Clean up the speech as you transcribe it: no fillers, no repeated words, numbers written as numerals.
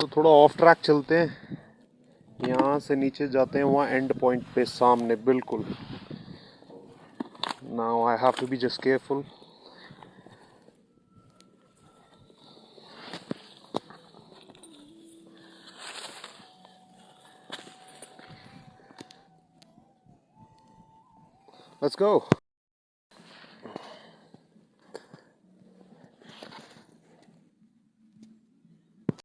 तो थोड़ा of track चलते हैं, यहाँ से नीचे जाते हैं वहाँ एंड पॉइंट पे सामने बिल्कुल. Now I have to be just careful. Let's go.